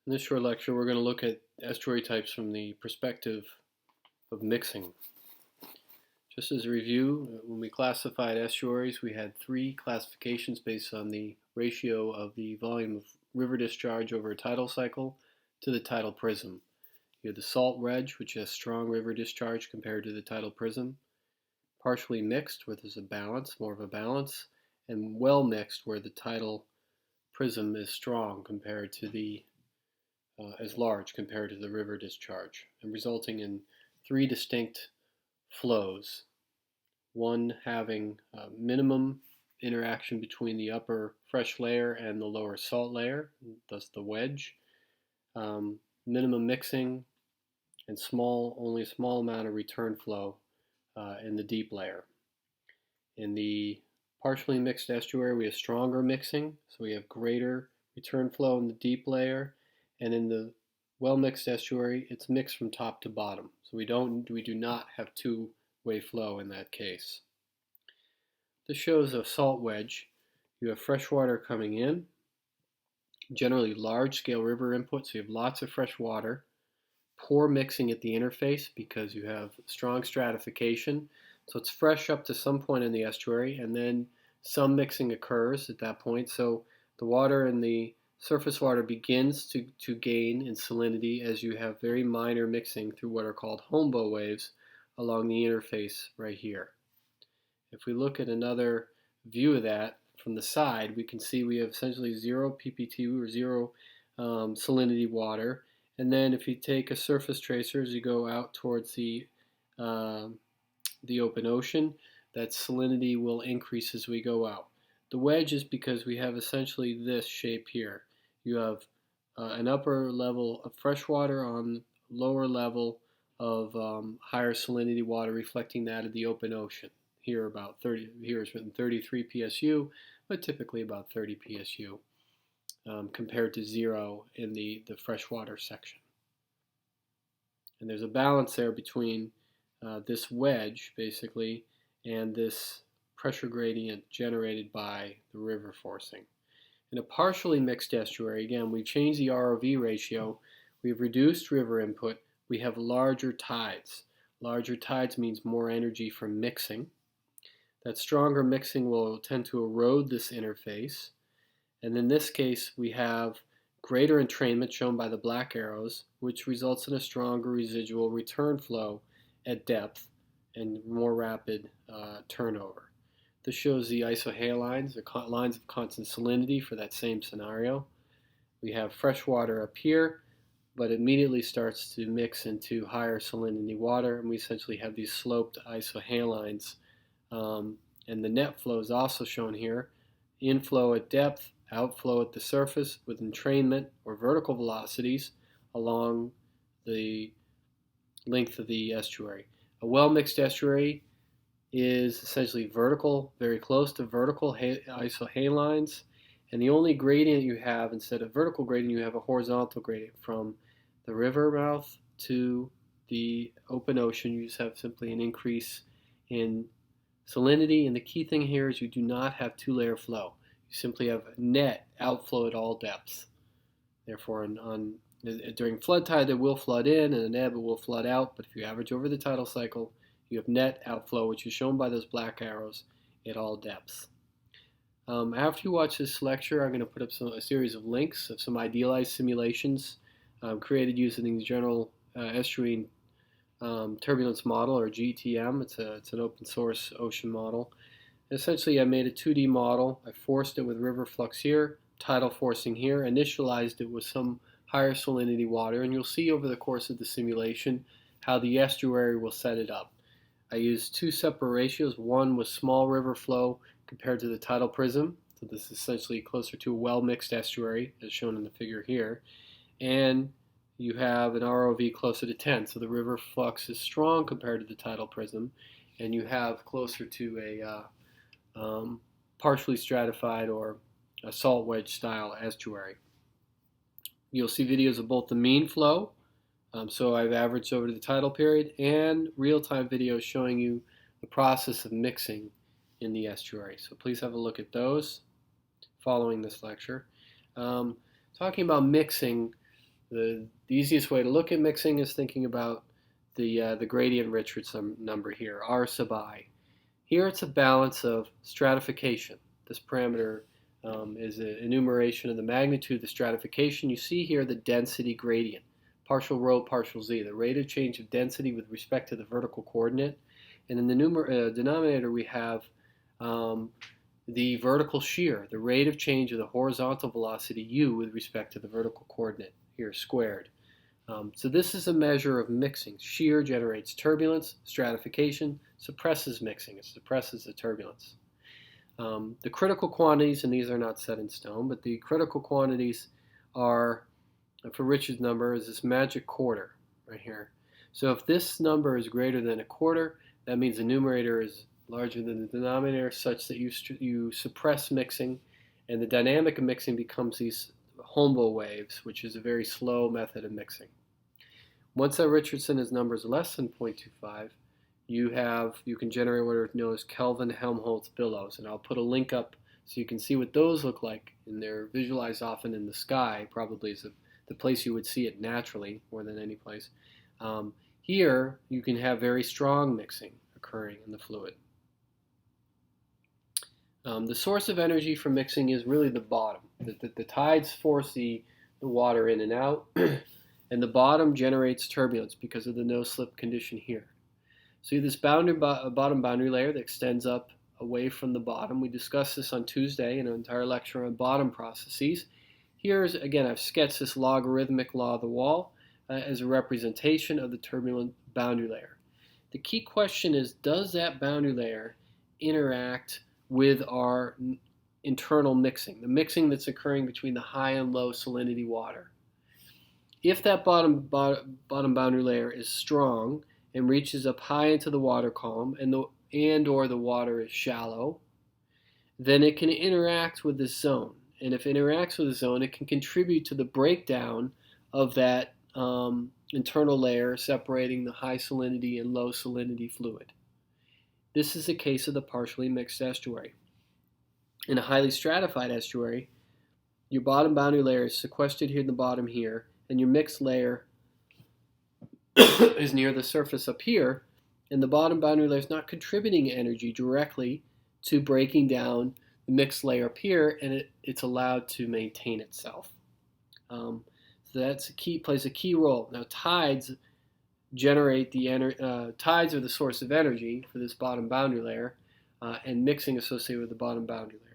In this short lecture, we're going to look at estuary types from the perspective of mixing. Just as a review, when we classified estuaries, we had three classifications based on the ratio of the volume of river discharge over a tidal cycle to the tidal prism. You have the salt wedge, which has strong river discharge compared to the tidal prism, partially mixed, where there's a balance, more of a balance, and well mixed, where the tidal prism is strong compared to the as large compared to the river discharge, and resulting in three distinct flows. One having minimum interaction between the upper fresh layer and the lower salt layer, thus the wedge. Minimum mixing and only a small amount of return flow in the deep layer. In the partially mixed estuary, we have stronger mixing, so we have greater return flow in the deep layer, and in the well-mixed estuary, it's mixed from top to bottom, so we do not have two-way flow in that case. This shows a salt wedge. You have fresh water coming in, generally large-scale river input, so you have lots of fresh water. Poor mixing at the interface because you have strong stratification. So it's fresh up to some point in the estuary, and then some mixing occurs at that point. So the water in the surface water begins to gain in salinity as you have very minor mixing through what are called Hombo waves along the interface right here. If we look at another view of that from the side, we can see we have essentially zero PPT or zero salinity water. And then if you take a surface tracer as you go out towards the open ocean, that salinity will increase as we go out. The wedge is because we have essentially this shape here. You have an upper level of fresh water on lower level of higher salinity water, reflecting that of the open ocean. Here is written 33 PSU, but typically about 30 PSU. Compared to zero in the freshwater section. And there's a balance there between this wedge, basically, and this pressure gradient generated by the river forcing. In a partially mixed estuary, again, we've changed the ROV ratio, we've reduced river input, we have larger tides. Larger tides means more energy from mixing. That stronger mixing will tend to erode this interface. And in this case, we have greater entrainment shown by the black arrows, which results in a stronger residual return flow at depth and more rapid turnover. This shows the isohalines, the lines of constant salinity for that same scenario. We have fresh water up here, but immediately starts to mix into higher salinity water, and we essentially have these sloped isohalines. And the net flow is also shown here. Inflow at depth, outflow at the surface with entrainment or vertical velocities along the length of the estuary. A well-mixed estuary is essentially vertical, very close to vertical isohalines, and the only gradient you have, instead of vertical gradient, you have a horizontal gradient from the river mouth to the open ocean. You just have simply an increase in salinity, and the key thing here is you do not have two-layer flow. You simply have net outflow at all depths. Therefore, during flood tide, it will flood in, and an ebb, it will flood out. But if you average over the tidal cycle, you have net outflow, which is shown by those black arrows at all depths. After you watch this lecture, I'm going to put up a series of links of some idealized simulations created using the General Estuary Turbulence model, or GETM. It's an open source ocean model. Essentially, I made a 2D model. I forced it with river flux here, tidal forcing here, initialized it with some higher salinity water, and you'll see over the course of the simulation how the estuary will set it up. I used two separate ratios. One was small river flow compared to the tidal prism, so this is essentially closer to a well-mixed estuary, as shown in the figure here, and you have an ROV closer to 10, so the river flux is strong compared to the tidal prism, and you have closer to a partially stratified or a salt wedge style estuary. You'll see videos of both the mean flow, so I've averaged over the tidal period, and real-time videos showing you the process of mixing in the estuary. So please have a look at those following this lecture. Talking about mixing, The easiest way to look at mixing is thinking about the gradient Richardson number here, R sub I. Here it's a balance of stratification. This parameter is an enumeration of the magnitude of the stratification. You see here the density gradient, partial rho, partial z, the rate of change of density with respect to the vertical coordinate. And in the denominator we have the vertical shear, the rate of change of the horizontal velocity u with respect to the vertical coordinate, here squared. So this is a measure of mixing. Shear generates turbulence, stratification suppresses mixing, it suppresses the turbulence. The critical quantities, and these are not set in stone, but the critical quantities are, for Richard's number, is this magic quarter right here. So if this number is greater than a quarter, that means the numerator is larger than the denominator, such that you suppress mixing, and the dynamic of mixing becomes these Holmboe waves, which is a very slow method of mixing. Once that Richardson's number is less than 0.25, you can generate what are known as Kelvin-Helmholtz billows, and I'll put a link up so you can see what those look like, and they're visualized often in the sky. Probably is the place you would see it naturally more than any place. Here you can have very strong mixing occurring in the fluid. The source of energy for mixing is really the bottom. The tides force the water in and out, and the bottom generates turbulence because of the no-slip condition here. So you have this bottom boundary layer that extends up away from the bottom. We discussed this on Tuesday in an entire lecture on bottom processes. Here's, again, I've sketched this logarithmic law of the wall as a representation of the turbulent boundary layer. The key question is, does that boundary layer interact with our internal mixing, the mixing that's occurring between the high and low salinity water? If that bottom boundary layer is strong and reaches up high into the water column or the water is shallow, then it can interact with this zone. And if it interacts with the zone, it can contribute to the breakdown of that internal layer separating the high salinity and low salinity fluid. This is the case of the partially mixed estuary. In a highly stratified estuary, your bottom boundary layer is sequestered here in the bottom here, and your mixed layer is near the surface up here, and the bottom boundary layer is not contributing energy directly to breaking down the mixed layer up here, and it's allowed to maintain itself. So that's plays a key role. Now tides generate tides are the source of energy for this bottom boundary layer, and mixing associated with the bottom boundary layer.